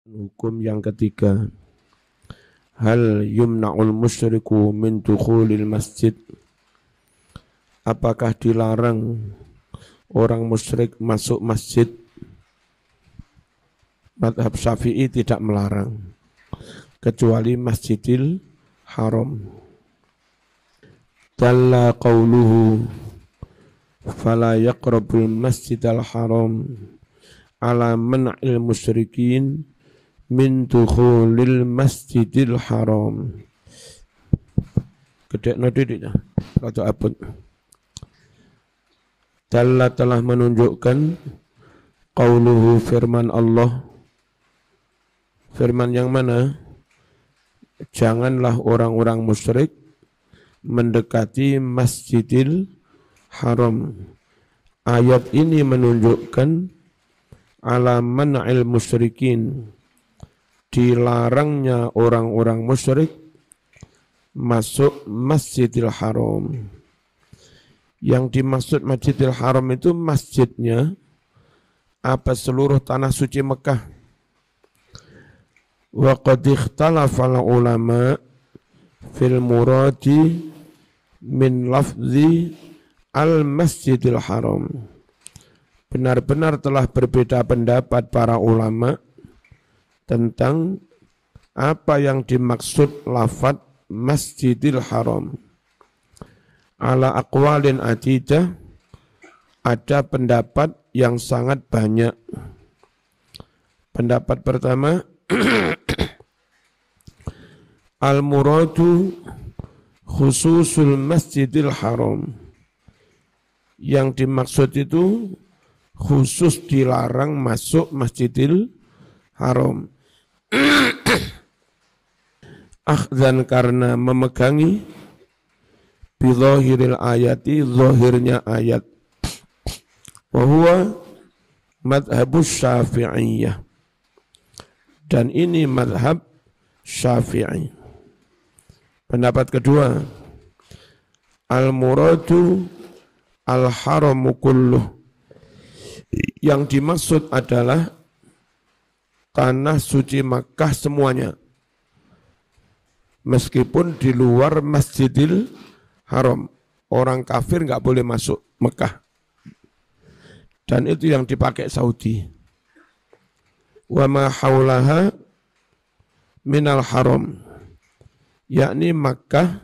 Hukum yang ketiga, hal yumna'ul musyriku min dukhulil masjid? Apakah dilarang orang musyrik masuk masjid? Madhab Syafi'i tidak melarang, kecuali Masjidil Haram. Dalla qawluhu fala yaqrabul masjidal haram ala man'il musyrikin min dukhulil masjidil haram. Gedek nodidiknya, atau abun. Dalla telah menunjukkan qauluhu firman Allah. Firman yang mana? Janganlah orang-orang musyrik mendekati Masjidil Haram. Ayat ini menunjukkan ala man'il musyrikin, dilarangnya orang-orang musyrik masuk Masjidil Haram. Yang dimaksud Masjidil Haram itu masjidnya apa seluruh tanah suci Mekah. Wa qad ikhtalafa ulama fil muradi min lafzi al-Masjidil Haram. Benar-benar telah berbeda pendapat para ulama tentang apa yang dimaksud lafaz Masjidil Haram. Ala aqwalin atidah, ada pendapat yang sangat banyak. Pendapat pertama, al-muradu khususul Masjidil Haram. Yang dimaksud itu khusus dilarang masuk Masjidil Haram. Akhzan karena memegangi bidhahiril ayati, zahirnya ayat. Wa huwa madhabus syafi'iyah. Dan ini madhab Syafi'i. Pendapat kedua, al-muradu al-haramu kulluh. Yang dimaksud adalah tanah suci Makkah semuanya. Meskipun di luar Masjidil Haram, orang kafir nggak boleh masuk Mekah. Dan itu yang dipakai Saudi. Wa ma haulaha minal haram, yakni Makkah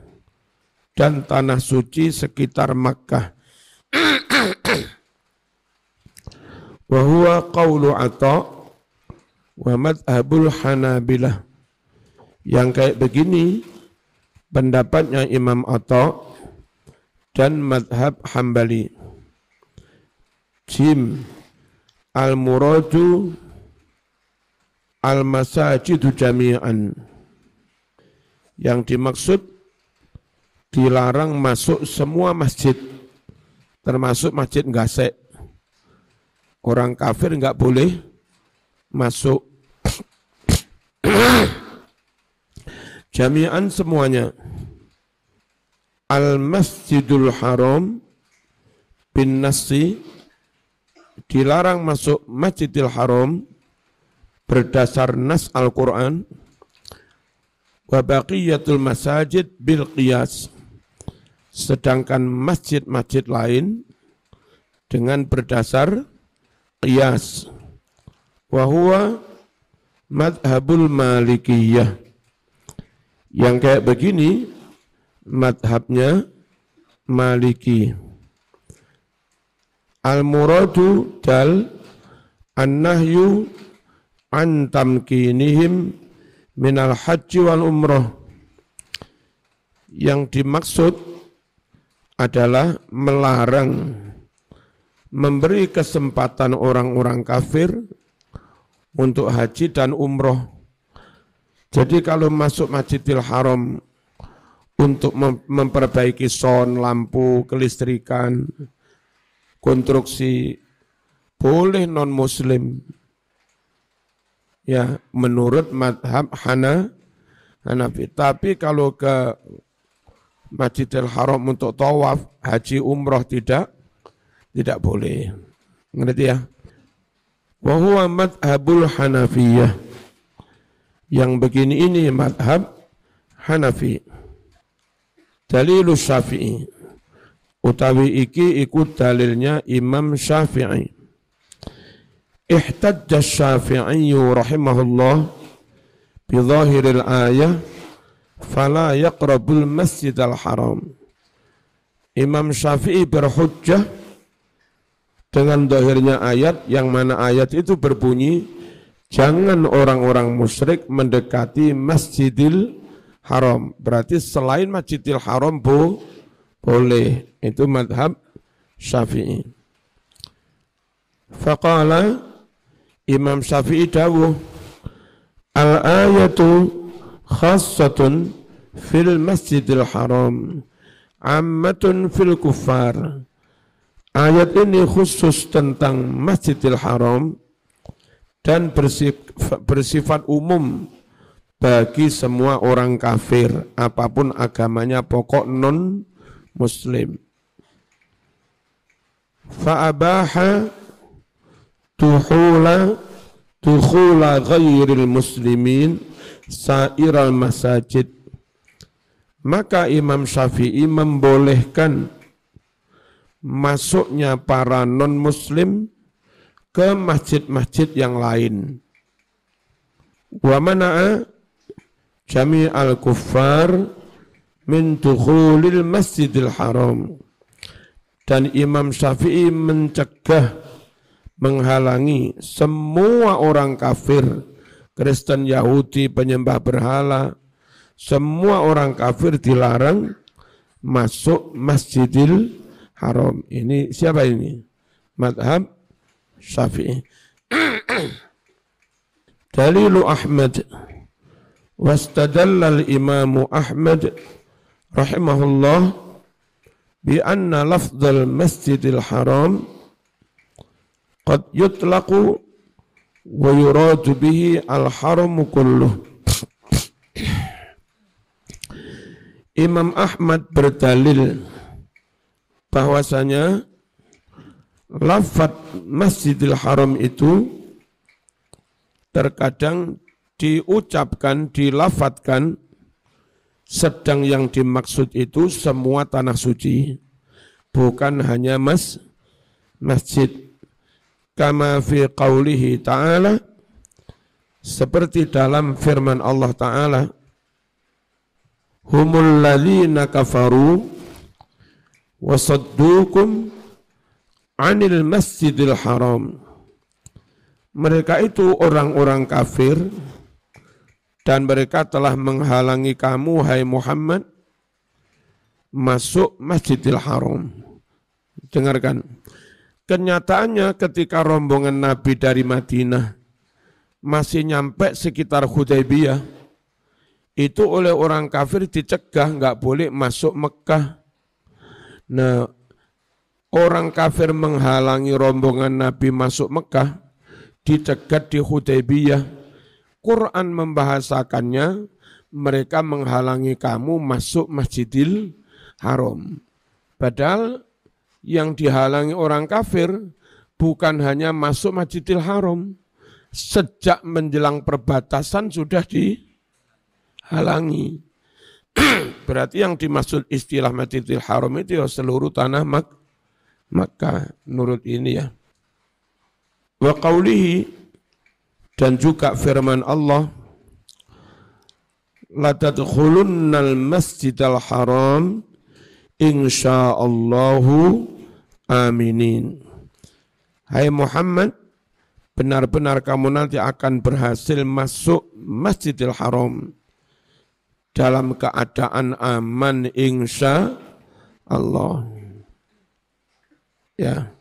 dan tanah suci sekitar Makkah. Wa huwa qawlu Atha wa madhabul Hanabilah. Yang kayak begini pendapatnya Imam Atha dan madhab Hambali. Jim al-muradu al-masajidu jami'an. Yang dimaksud dilarang masuk semua masjid, termasuk Masjid Ngasek. Orang kafir enggak boleh masuk. Jami'an semuanya. Al-Masjidul Haram bin Nasi, dilarang masuk Masjidil Haram berdasar nas Al-Quran. Wa baqiyatul masajid bil qiyas, sedangkan masjid-masjid lain dengan berdasar qiyas. Wa huwa madhabul Malikiyah. Yang kayak begini madhabnya Maliki. Al-muradu dal an-nahyu an tamkinihim minal haji wal umrah. Yang dimaksud adalah melarang memberi kesempatan orang-orang kafir untuk haji dan umrah. Jadi kalau masuk Masjidil Haram untuk memperbaiki sound, lampu, kelistrikan, konstruksi, boleh non-muslim. Ya, menurut madhab Hanafi. Tapi kalau ke Masjidil Haram untuk tawaf, haji, umrah tidak boleh. Ngerti ya? Wa huwa madhabul Hanafiyah. Yang begini ini madhab Hanafi. Dalilus Syafi'i. Utawi iki ikut dalilnya Imam Syafi'i. Ihtajja Syafi'i rahimahullah bidhahiril ayah fala yaqrabul masjidal haram. Imam Syafi'i berhujjah dengan zahirnya ayat, yang mana ayat itu berbunyi jangan orang-orang musyrik mendekati Masjidil Haram. Berarti selain Masjidil Haram boleh. Itu madhab Syafi'i. Faqala Imam Syafi'i dawuh al-ayatu khassatun fil Masjidil Haram ammatun fil kuffar. Ayat ini khusus tentang Masjidil Haram dan bersifat umum bagi semua orang kafir, apapun agamanya, pokok non-muslim. Fa'abaha tukhula ghairil muslimin sa'iral masajid. Maka Imam Syafi'i membolehkan masuknya para non-muslim ke masjid-masjid yang lain. Wa mana'a jami'al kuffar min dukhulil masjidil haram. Dan Imam Syafi'i mencegah, menghalangi semua orang kafir, Kristen, Yahudi, penyembah berhala, semua orang kafir dilarang masuk Masjidil Haram. Ini siapa ini? Madhab Syafi'i. Dalilu Ahmad. Wastadalla al-imamu Ahmad rahimahullah bi anna lafdhal Masjidil Haram qad yutlaqu wa yuradu bihi al-haramu kulluh. Imam Ahmad berdalil bahwasanya lafaz Masjidil Haram itu terkadang diucapkan, dilafadzkan, sedang yang dimaksud itu semua tanah suci, bukan hanya masjid. Kama fi qawlihi ta'ala, seperti dalam firman Allah Ta'ala, humul ladzina kafaru wasaddukum anil masjidil haram. Mereka itu orang-orang kafir dan mereka telah menghalangi kamu, hai Muhammad, masuk Masjidil Haram. Dengarkan. Kenyataannya ketika rombongan Nabi dari Madinah masih nyampe sekitar Hudaybiyah, itu oleh orang kafir dicegah, nggak boleh masuk Mekah. Nah, orang kafir menghalangi rombongan Nabi masuk Mekah, dicegat di Hudaybiyah. Quran membahasakannya, mereka menghalangi kamu masuk Masjidil Haram. Padahal yang dihalangi orang kafir bukan hanya masuk Masjidil Haram, sejak menjelang perbatasan sudah dihalangi. Berarti yang dimaksud istilah Masjidil Haram itu ya seluruh tanah Makkah, menurut ini ya. Wa qawlihi, dan juga firman Allah, la tadkhulunnal masjidal haram insyaallahu aminin. Hai Muhammad, benar-benar kamu nanti akan berhasil masuk Masjidil Haram dalam keadaan aman insya Allah. Ya.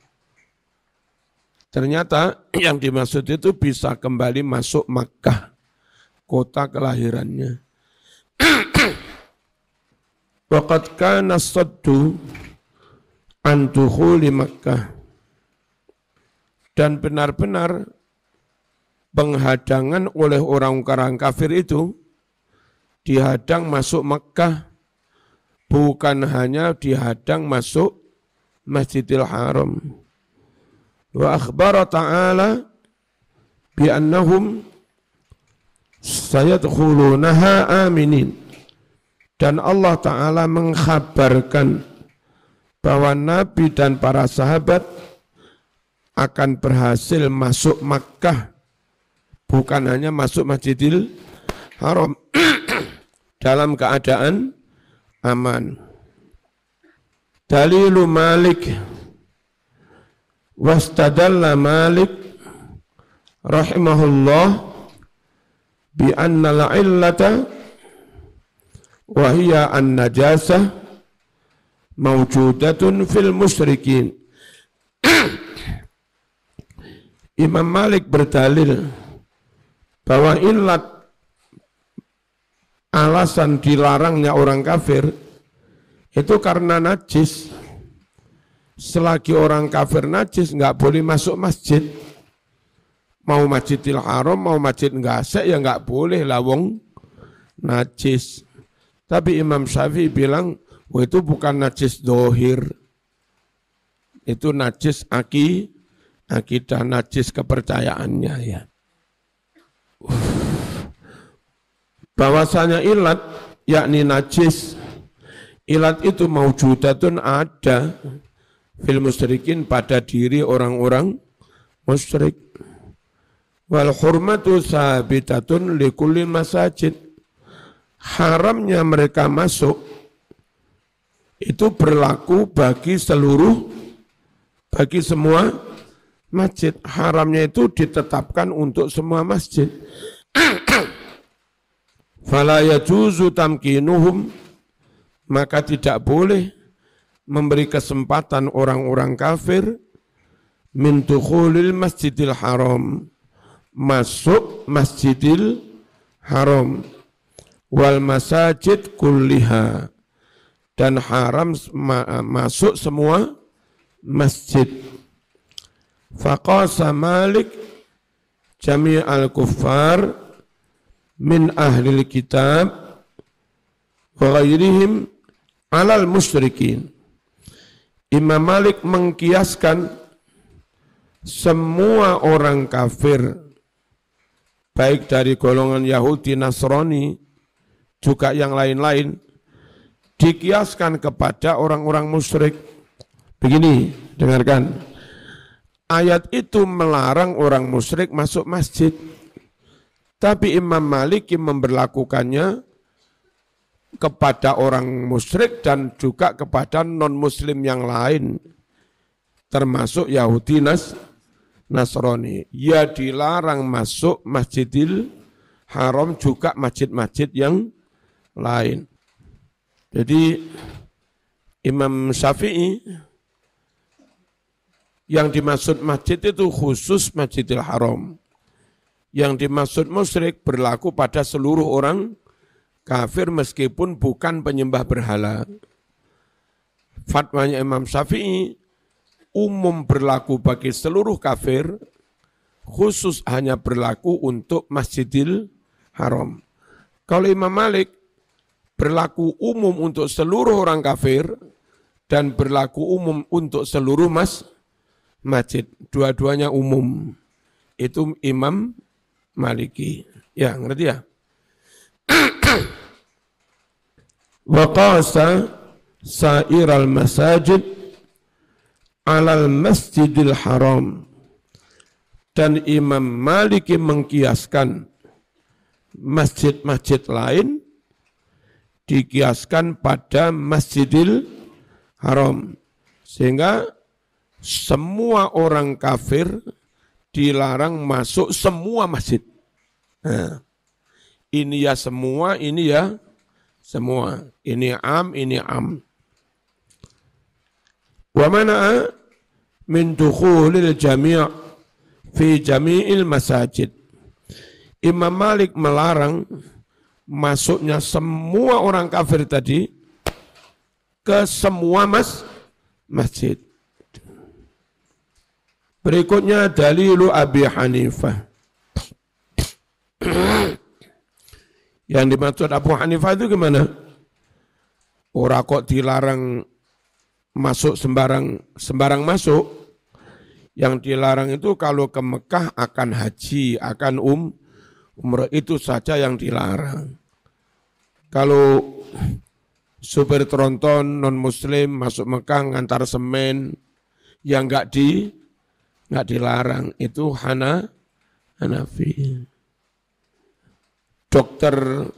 Ternyata yang dimaksud itu bisa kembali masuk Makkah, kota kelahirannya. Waqad kana saddu an dukhuli Makkah. Dan benar-benar penghadangan oleh orang-orang kafir itu dihadang masuk Makkah, bukan hanya dihadang masuk Masjidil Haram. Wa akhbara ta'ala bi annahum sayadkhulunaha aminin. Dan Allah Ta'ala mengkhabarkan bahwa Nabi dan para sahabat akan berhasil masuk Makkah, bukan hanya masuk Masjidil Haram, dalam keadaan aman. Dalilu Malik, wastadalla Malik rahimahullah bi anna al-illata wa hiya an-najasah mawjudatun fil musyrikin. Imam Malik berdalil bahwa illat alasan dilarangnya orang kafir itu karena najis. Selagi orang kafir najis nggak boleh masuk masjid. Mau Masjidil Haram, mau Masjid Ngasek ya nggak boleh lawong najis. Tapi Imam Syafi'i bilang, oh, itu bukan najis dohir. Itu najis akidah, najis kepercayaannya ya. Bahwasanya ilat, yakni najis, ilat itu maujudatun ada fil musyrikin pada diri orang-orang musyrik. Wal hurmatu sabitatun likulli masajid. Haramnya mereka masuk itu berlaku bagi semua masjid. Haramnya itu ditetapkan untuk semua masjid. Fala yajuzu tamkinuhum, maka tidak boleh memberi kesempatan orang-orang kafir min dukhulil Masjidil Haram, masuk Masjidil Haram, wal masajid kulliha, dan haram masuk semua masjid. Faqasa Malik jami'al kuffar min ahlil kitab wa ghairihim alal musyrikin. Imam Malik mengkiaskan semua orang kafir, baik dari golongan Yahudi, Nasrani, juga yang lain-lain, dikiaskan kepada orang-orang musyrik. Begini, dengarkan. Ayat itu melarang orang musyrik masuk masjid. Tapi Imam Malik memberlakukannya kepada orang musyrik dan juga kepada non-muslim yang lain, termasuk Yahudi, Nasrani. Ya dilarang masuk Masjidil Haram, juga masjid-masjid yang lain. Jadi Imam Syafi'i, yang dimaksud masjid itu khusus Masjidil Haram. Yang dimaksud musyrik berlaku pada seluruh orang kafir meskipun bukan penyembah berhala. Fatwanya Imam Syafi'i umum berlaku bagi seluruh kafir, khusus hanya berlaku untuk Masjidil Haram. Kalau Imam Malik berlaku umum untuk seluruh orang kafir dan berlaku umum untuk seluruh masjid. Dua-duanya umum. Itu Imam Maliki. Ya, ngerti ya? Wa qasa sa'iral masajid alal Masjidil Haram. Dan Imam Maliki mengkiaskan masjid-masjid lain dikiaskan pada Masjidil Haram. Sehingga semua orang kafir dilarang masuk semua masjid. Nah, ini ya semua, ini ya semua. Ini am, ini am. Wa mana'a min dukhulil jami' fi jami'il masajid. Imam Malik melarang masuknya semua orang kafir tadi ke semua masjid. Berikutnya dalilu Abi Hanifah. Yang dimaksud Abu Hanifah itu gimana? Orang kok dilarang masuk sembarang masuk. Yang dilarang itu kalau ke Mekah akan haji, akan Umroh itu saja yang dilarang. Kalau supir tronton non muslim masuk Mekah ngantar semen yang enggak dilarang itu Hanafi. Dokter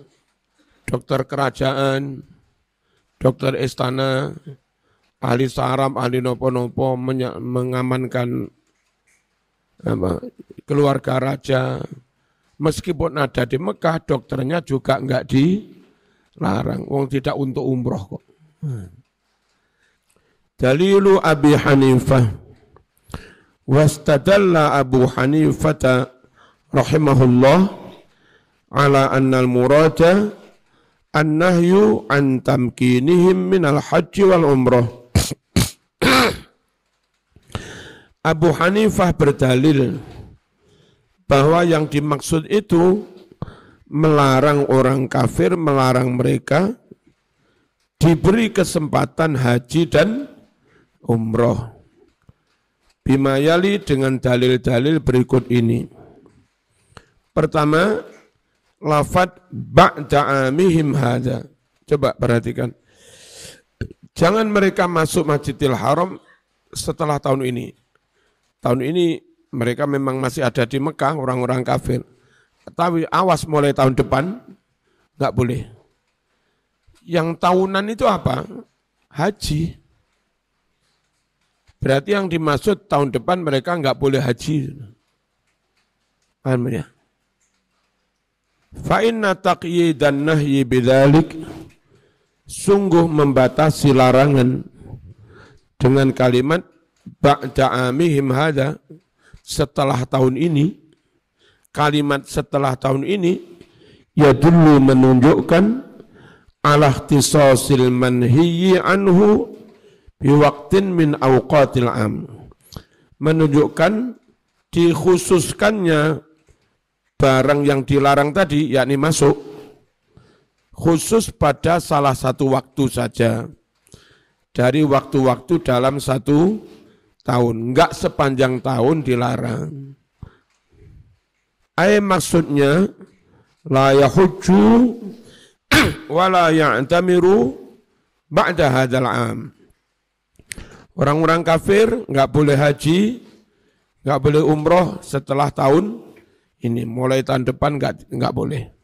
kerajaan, dokter istana, ahli saraf, ahli nopo-nopo mengamankan keluarga raja. Meskipun ada di Mekah, dokternya juga enggak dilarang. Wong tidak untuk umroh kok. Dalilu Abi Hanifah. Wastadalla Abu Hanifah rahimahullah ala annal murada an-nahyu an tamkinihim minal haji wal umrah. Abu Hanifah berdalil bahwa yang dimaksud itu melarang orang kafir, melarang mereka diberi kesempatan haji dan umroh. Bimayali dengan dalil-dalil berikut ini. Pertama, lafad ba'da amihim hadza. Coba perhatikan. Jangan mereka masuk Masjidil Haram setelah tahun ini. Tahun ini mereka memang masih ada di Mekah, orang-orang kafir. Tapi awas mulai tahun depan, enggak boleh. Yang tahunan itu apa? Haji. Berarti yang dimaksud tahun depan mereka enggak boleh haji. Paham ya? Fa inna taqyidan nahyi bidzalik, sungguh membatasi larangan dengan kalimat ba'da amihim hadza, setelah tahun ini. Kalimat setelah tahun ini ya dulu menunjukkan ala ikhtisasil manhiyyi anhu biwaqtin min awqatil am, menunjukkan dikhususkannya barang yang dilarang tadi, yakni masuk, khusus pada salah satu waktu saja dari waktu-waktu dalam satu tahun, enggak sepanjang tahun dilarang. Maksudnya la yahujju wa la ya'tamiru ba'da hadzal am. Orang-orang kafir enggak boleh haji, enggak boleh umroh setelah tahun ini, mulai tahun depan enggak boleh.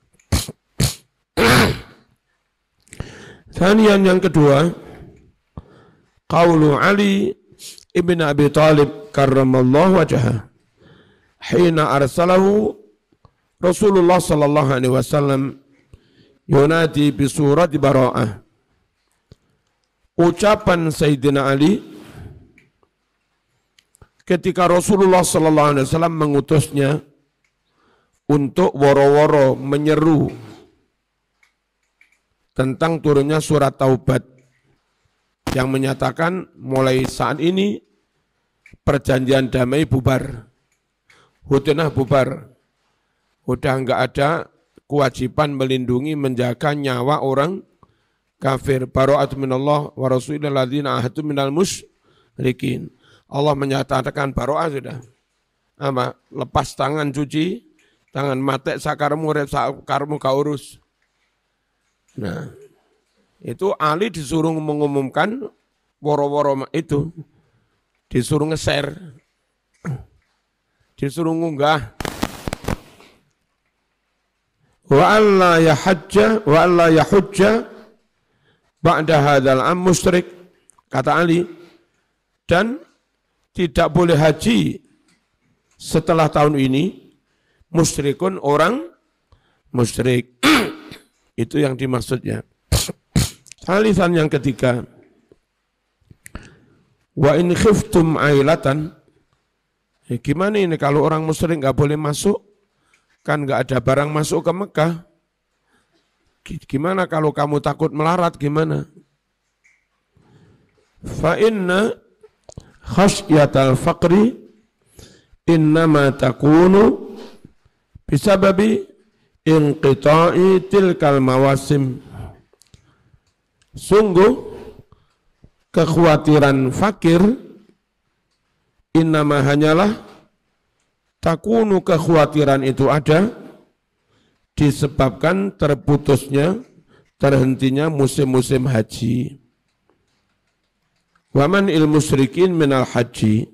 Kemudian yang kedua, qaulu Ali ibn Abi Thalib karramallahu wajhah hina arsalahu Rasulullah sallallahu alaihi wasallam yunadi bi surat Bara'ah. Ucapan Sayyidina Ali ketika Rasulullah sallallahu alaihi wasallam mengutusnya untuk woro-woro menyeru tentang turunnya surat Taubat yang menyatakan mulai saat ini perjanjian damai bubar, hudnah bubar, udah enggak ada kewajiban melindungi menjaga nyawa orang kafir. Bara'atu minallah wa rasulil ladzina ahadu minal musyrikin. Allah menyatakan bara'ah sudah. Apa? Lepas tangan, cuci tangan, mate sakarmu rep sakarmu ka urus. Nah, itu Ali disuruh mengumumkan woro-woro itu, disuruh nge-share, disuruh ngunggah. Wa alla yahujja ba'da hadzal am musyrik, kata Ali, dan tidak boleh haji setelah tahun ini musyrikun, orang musyrik. Itu yang dimaksudnya. Alisan yang ketiga, wa in khiftum ailatan, gimana ini kalau orang musyrik enggak boleh masuk? Kan enggak ada barang masuk ke Mekah. Gimana kalau kamu takut melarat, gimana? Fa inna khasyatal faqri innama takunu bisababi inqita'i tilkal mawasim. Sungguh kekhawatiran fakir innama hanyalah takunu, kekhawatiran itu ada disebabkan terhentinya musim-musim haji. Waman il musyrikin minal haji,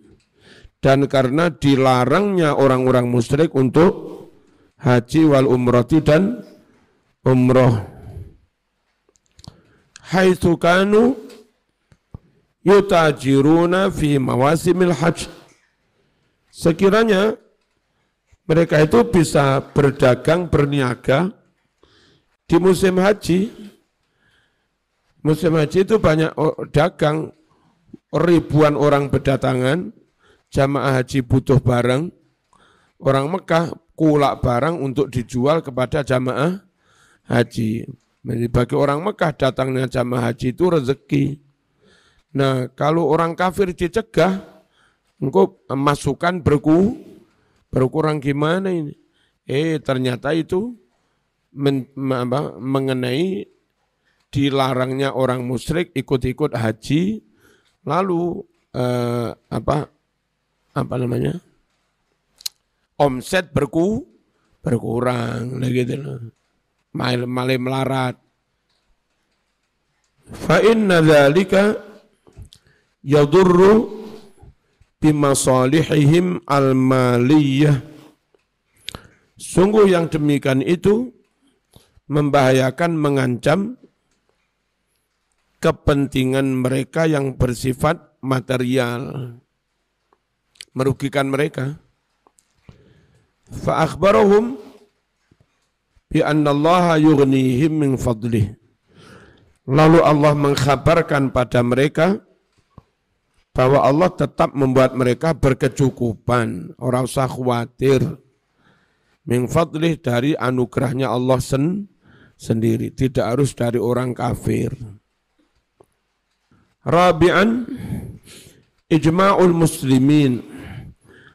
dan karena dilarangnya orang-orang musyrik untuk haji wal umrati dan umroh. Haitsu kanu yutajiruna fi mawasimil hajj, sekiranya mereka itu bisa berdagang, berniaga di musim haji. Musim haji itu banyak dagang, ribuan orang berdatangan, jamaah haji butuh barang, orang Mekah kulak barang untuk dijual kepada jamaah haji. Jadi bagi orang Mekah datangnya jamaah haji itu rezeki. Nah kalau orang kafir dicegah, engkau masukan berkurang gimana ini? Ternyata itu mengenai dilarangnya orang musyrik ikut-ikut haji, lalu omset berkurang, gitu loh, malah melarat. Fa inna dzalika yadurru bimasalihihim al-maliyah. Sungguh yang demikian itu membahayakan, mengancam kepentingan mereka yang bersifat material, merugikan mereka. Fa akhbarahum bi anna Allah yughnihim min fadlih. Lalu Allah mengkhabarkan pada mereka bahwa Allah tetap membuat mereka berkecukupan, orang usah khawatir. Min fadlih, dari anugerahnya Allah sendiri, tidak harus dari orang kafir. Rabi'an, ijma'ul muslimin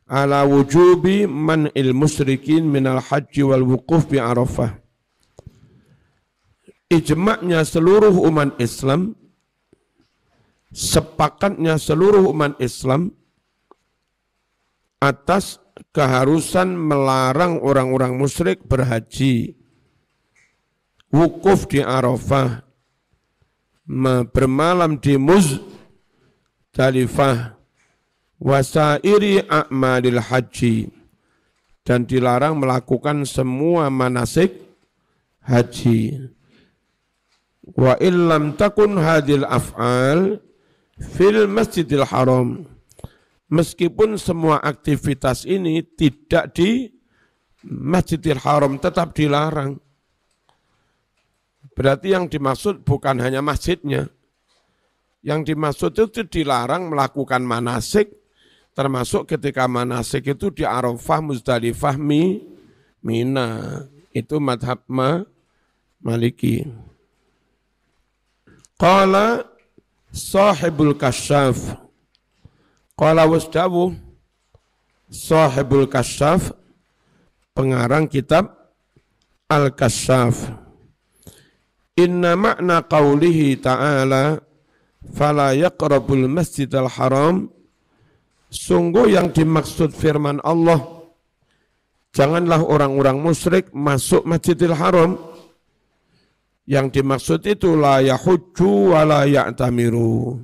ala wujubi man'il musyrikin minal haji wal wukuf bi Arafah. Ijma'nya seluruh umat Islam, sepakatnya seluruh umat Islam atas keharusan melarang orang-orang musyrik berhaji, wukuf di Arafah, bermalam di Muzdalifah, wasairi a'malil haji, dan dilarang melakukan semua manasik haji. Wa illam takun hadil af'al fil masjidil haram, meskipun semua aktivitas ini tidak di Masjidil Haram, tetap dilarang. Berarti yang dimaksud bukan hanya masjidnya. Yang dimaksud itu dilarang melakukan manasik, termasuk ketika manasik itu di Arafah, Muzdalifah, Mina. Itu madhab Maliki. Qala sahibul kasyaf, qala wasdawu sahibul kasyaf, pengarang kitab Al-Kasyaf. Inna makna qawlihi ta'ala fala yaqrabul masjidal haram, sungguh yang dimaksud firman Allah, janganlah orang-orang musyrik masuk Masjidil Haram. Yang dimaksud itu la yahujju wa la ya'tamiru,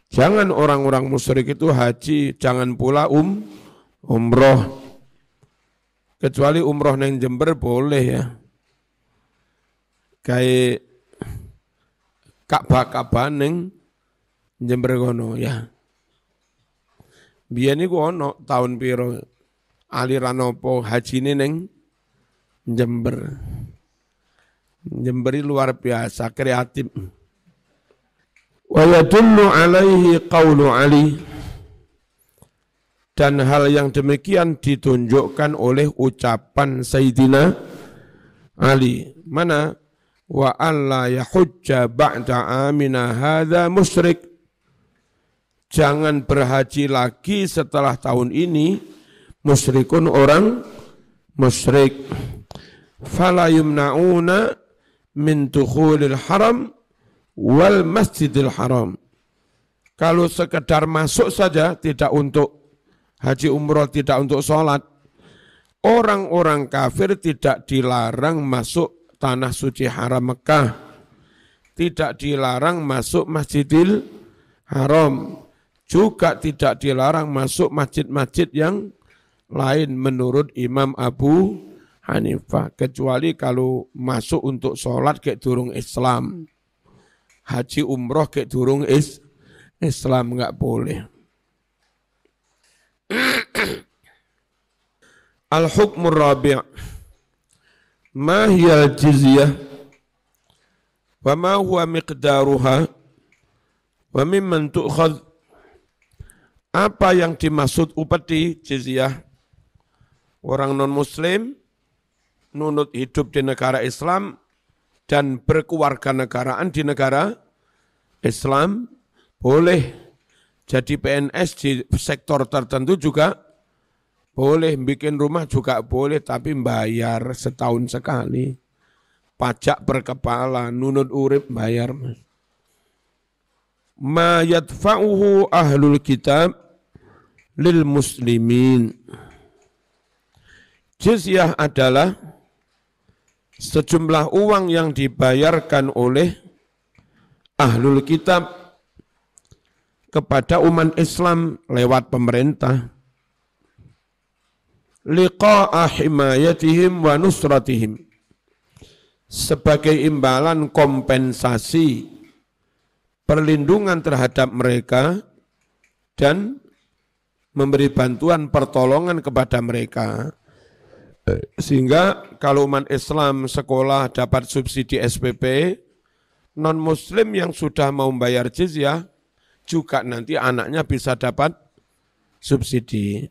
jangan orang-orang musyrik itu haji, jangan pula umroh. Kecuali umroh neng Jember boleh ya. Kayak Ka'bah neng Jember kono ya. Biyen iku ono tahun piro aliran opo hajine neng Jember. Jemberi luar biasa kreatif. Wa yadullu alaihi qaulu Ali, dan hal yang demikian ditunjukkan oleh ucapan Sayyidina Ali. Mana? Wa alla yahujja ba'da amina hadza musyrik, jangan berhaji lagi setelah tahun ini musyrikun, orang musyrik. Fala yumna'una min dukhulil haram wal masjidil haram, kalau sekedar masuk saja, tidak untuk haji umroh, tidak untuk sholat, Orang-orang kafir tidak dilarang masuk tanah suci haram Mekah, tidak dilarang masuk Masjidil Haram, juga tidak dilarang masuk masjid-masjid yang lain menurut Imam Abu Hanifah, kecuali kalau masuk untuk sholat kayak durung Islam, haji umroh kayak durung Islam enggak boleh. Al-hukmur rabi' ma hiyal jizyah wa ma huwa miqdaruha wa mimman tu'khadh. Apa yang dimaksud upeti jizyah? Orang non-muslim nunut hidup di negara Islam dan berkeluarga negaraan di negara Islam boleh. Jadi PNS di sektor tertentu juga boleh, bikin rumah juga boleh, tapi bayar setahun sekali. Pajak per kepala, nunut urip bayar. Ma yadfa'uhu ahlul kitab lil muslimin. Jizyah adalah sejumlah uang yang dibayarkan oleh ahlul kitab kepada umat Islam lewat pemerintah. Liqa'a himayatihim wa nusratihim, sebagai imbalan kompensasi perlindungan terhadap mereka dan memberi bantuan pertolongan kepada mereka. Sehingga kalau umat Islam sekolah dapat subsidi SPP, non-muslim yang sudah mau membayar jizyah juga nanti anaknya bisa dapat subsidi.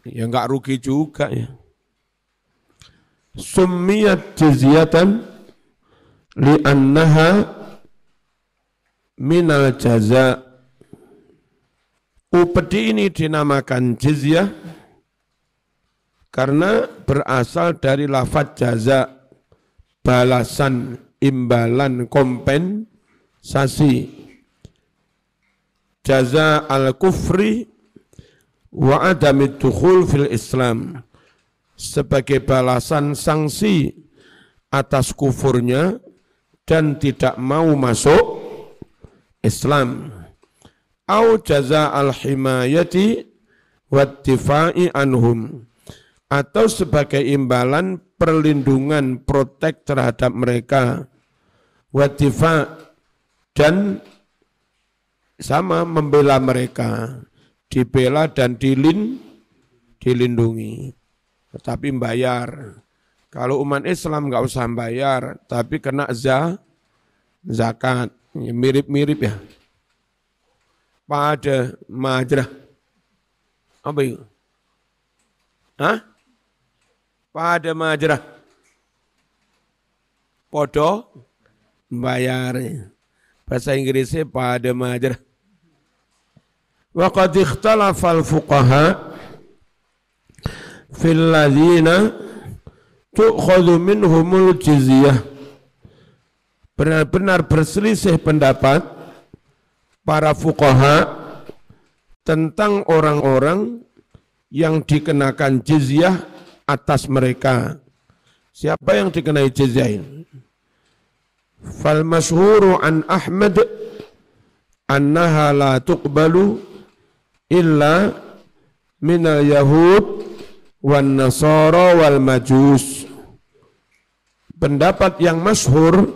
Ya enggak rugi juga ya. Summiyat jizyatan li'annaha minal jaza. Upeti ini dinamakan jizyah karena berasal dari lafaz jaza, balasan, imbalan, kompensasi. Jaza al-kufri wa adamid dukhul fil Islam, sebagai balasan sanksi atas kufurnya dan tidak mau masuk Islam. Au jaza al-himayati wattifa'i anhum, atau sebagai imbalan perlindungan, protek terhadap mereka, wattifa', dan sama membela mereka, dibela dan dilindungi, tetapi bayar. Kalau umat Islam nggak usah bayar, tapi kena zakat, ya, mirip-mirip ya. Pada majrah, apa itu? Hah? Pada majrah, podo bayar. Bahasa Inggrisnya pada majrah. Wa qad ikhtalafa al-fuqaha fil ladzina tu'khadhu minhumul jizyah. Benar-benar berselisih pendapat para fuqaha tentang orang-orang yang dikenakan jizyah atas mereka. Siapa yang dikenai jizyah ini? Fal masyhuru an Ahmad annaha la tuqbalu illa minal yahud wan nasara wal majus. Pendapat yang masyhur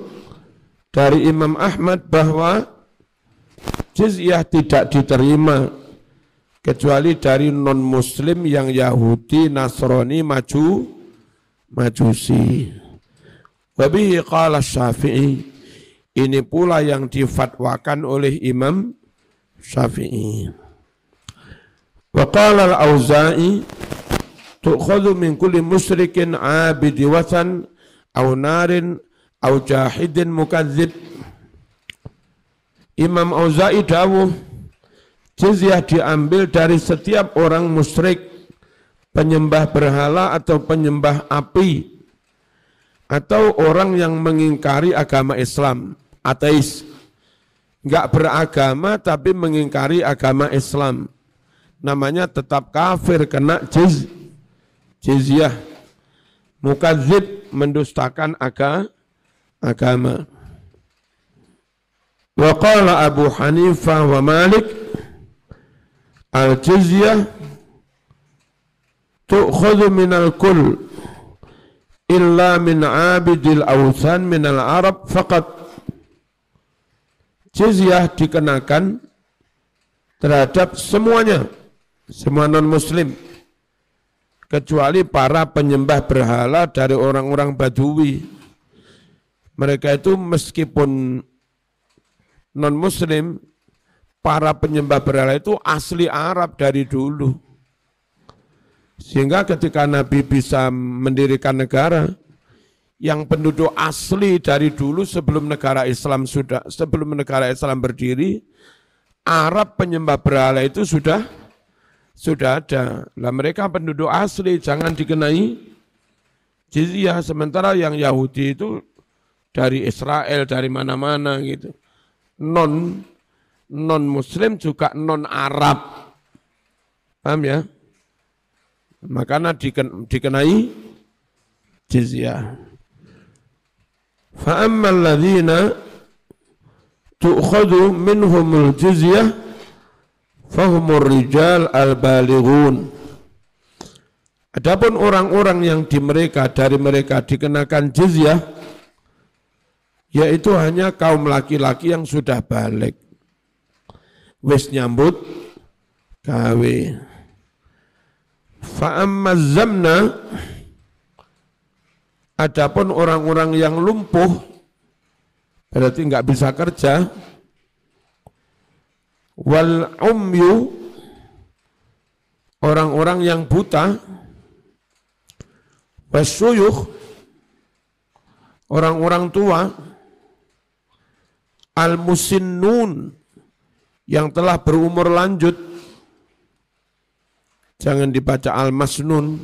dari Imam Ahmad bahwa jizyah tidak diterima kecuali dari non-muslim yang Yahudi, Nasrani, Majusi. Wabihi qala Syafi'i, ini pula yang difatwakan oleh Imam Syafi'i. Wa qala al-Auza'i, tu'khadhu min kulli musyrikin 'abidi wathan aw narin aw jahidin mukadzib. Imam Auza'i dawuh, jizyah diambil dari setiap orang musyrik, penyembah berhala atau penyembah api, atau orang yang mengingkari agama Islam, ateis, enggak beragama tapi mengingkari agama Islam, namanya tetap kafir, kena jizyah. Mukadzib, mendustakan agama. Wa qala Abu Hanifah wa Malik, al-jizyah tu'khadhu minal kull illa min abidil awthan minal Arab faqat. Jizyah dikenakan terhadap semuanya, semua non-muslim, kecuali para penyembah berhala dari orang-orang Badui. Mereka itu meskipun non-muslim, para penyembah berhala itu asli Arab dari dulu. Sehingga ketika Nabi bisa mendirikan negara, yang penduduk asli dari dulu sebelum negara Islam berdiri, Arab penyembah berhala itu sudah ada. Lah mereka penduduk asli, jangan dikenai jizyah. Sementara yang Yahudi itu dari Israel, dari mana-mana gitu. Non Muslim juga non Arab, paham ya? Makanya dikenai jizyah. Fa ammal ladzina tu'khadhu minhumul jizyah fahumur rijal al-balighun. Adapun orang-orang yang dari mereka dikenakan jizyah, yaitu hanya kaum laki-laki yang sudah balik, wis nyambut gawe. Fa amma zamna, adapun orang-orang yang lumpuh, berarti nggak bisa kerja, wal umyu, orang-orang yang buta, wasyuyukh, orang-orang tua, al-musinnun, yang telah berumur lanjut, jangan dibaca al-masnun.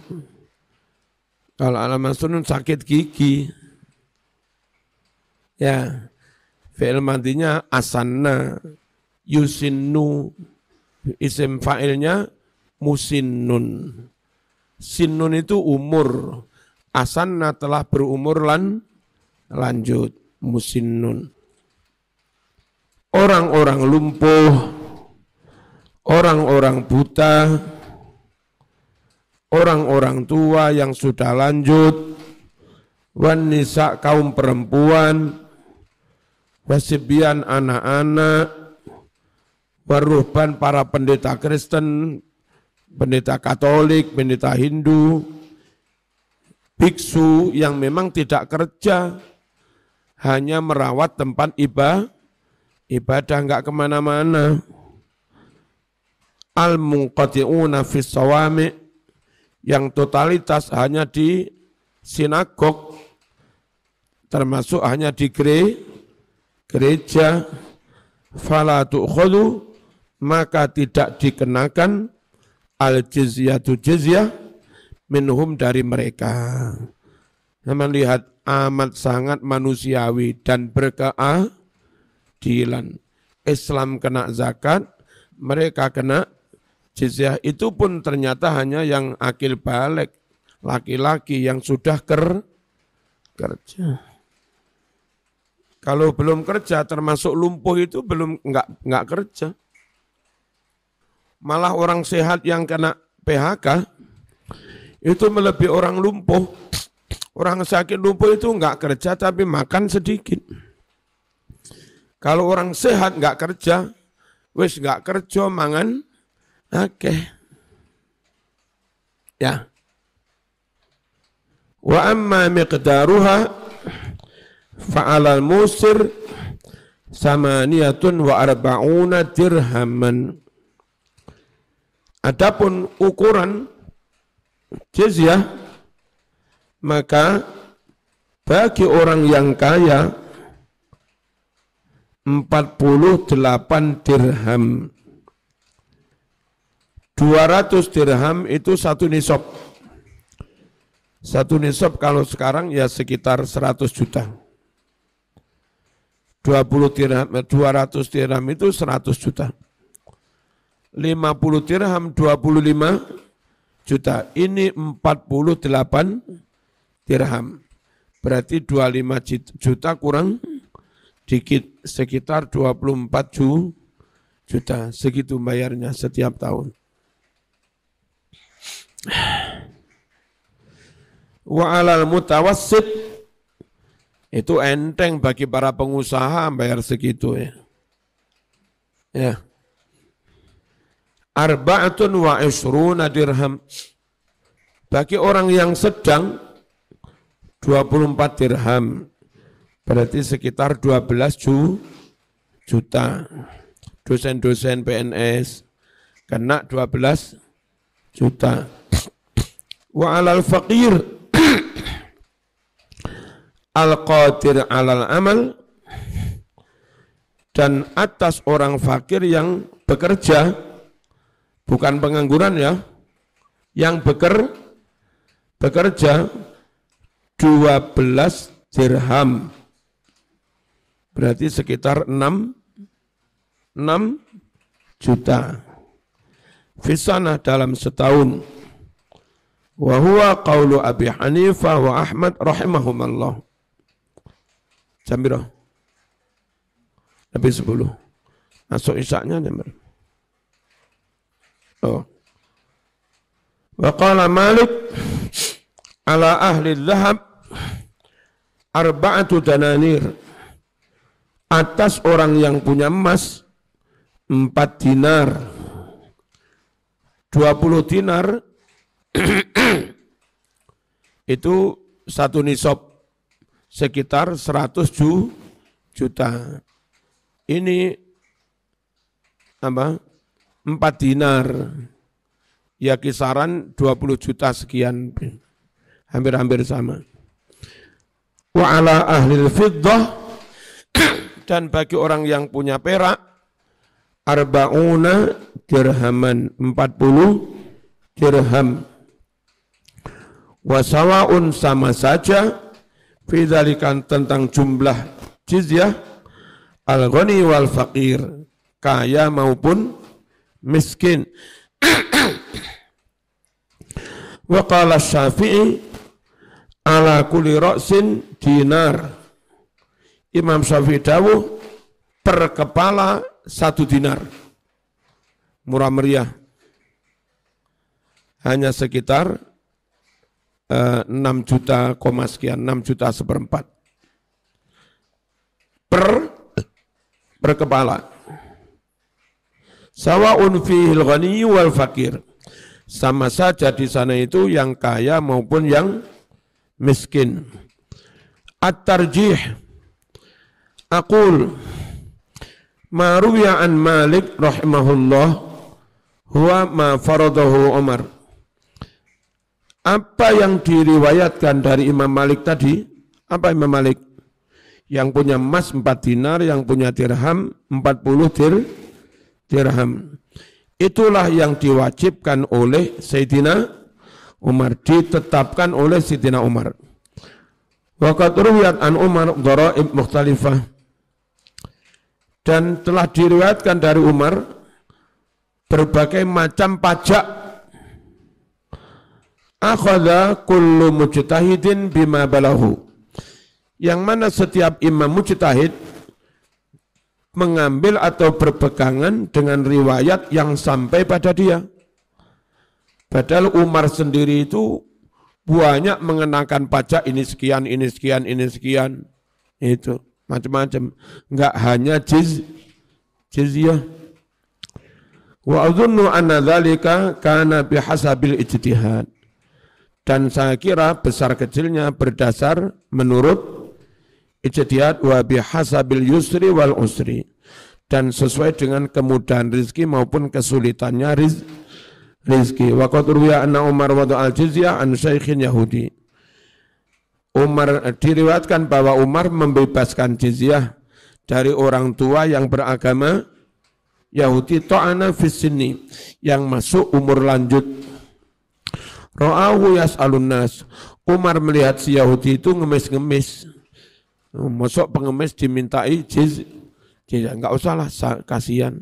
Kalau al-masnun sakit gigi. Ya, fi'il madinya asanna, yusinnu, isim fa'ilnya musinnun. Sinnun itu umur, asanna telah berumur lanjut, musinnun. Orang-orang lumpuh, orang-orang buta, orang-orang tua yang sudah lanjut, wan nisa, kaum perempuan, wasibyan, anak-anak, waruhban, para pendeta Kristen, pendeta Katolik, pendeta Hindu, biksu yang memang tidak kerja, hanya merawat tempat ibadah, enggak kemana-mana. Al-munqati'una fis sawami', yang totalitas hanya di sinagog, termasuk hanya di gereja. Fala tu'khadhu, maka tidak dikenakan al-jizyatu jizyah minhum, dari mereka. Melihat amat sangat manusiawi dan berkeadilan. Islam kena zakat, mereka kena jizyah. Itu pun ternyata hanya yang akil balik, laki-laki yang sudah kerja. Kalau belum kerja, termasuk lumpuh itu belum enggak kerja. Malah orang sehat yang kena PHK itu melebihi orang lumpuh. Orang sakit lumpuh itu enggak kerja tapi makan sedikit. Kalau orang sehat enggak kerja, wis enggak kerja mangan akeh. Ya. Wa amma miqdaruha fa'alal musir samaniyatun wa arba'una dirhaman. Adapun ukuran jizyah, maka bagi orang yang kaya 48 dirham. 200 dirham itu satu nisab. Satu nisab kalau sekarang ya sekitar 100 juta. 200 dirham itu 100 juta. 50 dirham 25 juta. Ini 48 dirham. Berarti 25 juta kurang dikit, sekitar 24 juta. Segitu bayarnya setiap tahun. Wa alal mutawassit, itu enteng bagi para pengusaha bayar segitu ya. Ya. Arba'atun wa isruna dirham. Bagi orang yang sedang 24 dirham. Berarti sekitar 12 juta. Dosen-dosen PNS kena 12 juta. Wa alal faqir al-qadir alal amal, dan atas orang fakir yang bekerja, bukan pengangguran ya, yang bekerja 12 dirham. Berarti sekitar 6 juta. Fisana dalam setahun. Wa huwa qaulu Abi Hanifah wa Ahmad rahimahumallah. Jambiro. Lebih 10. Masuk isaknya jambiro. Oh. Wa qala Malik ala ahli dhahab arba'atu dananir. Atas orang yang punya emas 4 dinar. 20 dinar itu satu nisab, sekitar 100 juta. Ini apa? 4 dinar. Ya kisaran 20 juta sekian. Hampir-hampir sama. Wa ala ahlil fiddah, dan bagi orang yang punya perak, arba'una dirhaman, 40 dirham. Wasawa'un, sama saja, fidzalikan tentang jumlah jizyah, al-ghani wal faqir, kaya maupun miskin. Wa qala Syafi'i ala kulli ra'sin dinar. Imam Syafi'i dawuh per kepala 1 dinar. Murah meriah. Hanya sekitar 6 juta sekian, 6 juta seperempat per kepala. Sawa'un fihil ghani wal fakir. Sama saja di sana itu yang kaya maupun yang miskin. At-tarjih. Aqul ma ruwiya an Malik rahimahullah huwa ma faradahu Umar. Apa yang diriwayatkan dari Imam Malik tadi? Apa Imam Malik? Yang punya emas 4 dinar, yang punya dirham 40 dirham. Itulah yang diwajibkan oleh Sayyidina Umar, ditetapkan oleh Sayyidina Umar. Wa qad ruwiyat an Umar dharaib mukhtalifah. Dan telah diriwayatkan dari Umar berbagai macam pajak. Akhadha kullu mujtahidin bima balahu. Yang mana setiap imam mujtahid mengambil atau berpegangan dengan riwayat yang sampai pada dia. Padahal Umar sendiri itu banyak mengenakan pajak, ini sekian, ini sekian, ini sekian. Itu macam-macam. Enggak hanya jizyah. Wa adhunnu anna dzalika kana bihasabil ijtihad. Dan saya kira besar kecilnya berdasar menurut ijtihad wa bihasabil yusri wal usri, dan sesuai dengan kemudahan rizki maupun kesulitannya rizki. Wa qad ruwiya anna Umar wada al-jizyah an syaikhin Yahudi. Umar diriwayatkan bahwa Umar membebaskan jizyah dari orang tua yang beragama Yahudi ta'ana fis sinni, yang masuk umur lanjut. Ra'ahu yas'alun nas. Umar melihat si Yahudi itu ngemis-ngemis. Masuk pengemis dimintai jizyah, enggak usahlah, kasihan.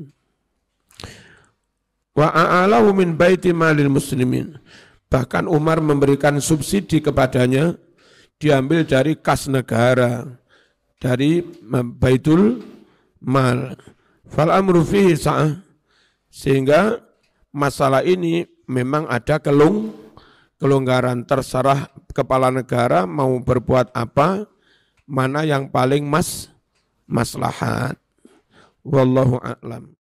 Wa a'alahu min baiti malil muslimin. Bahkan Umar memberikan subsidi kepadanya diambil dari kas negara, dari baitul mal. Fal amru fihi sa'ah, sehingga masalah ini memang ada kelonggaran, terserah kepala negara mau berbuat apa, mana yang paling maslahat. Wallahu a'lam.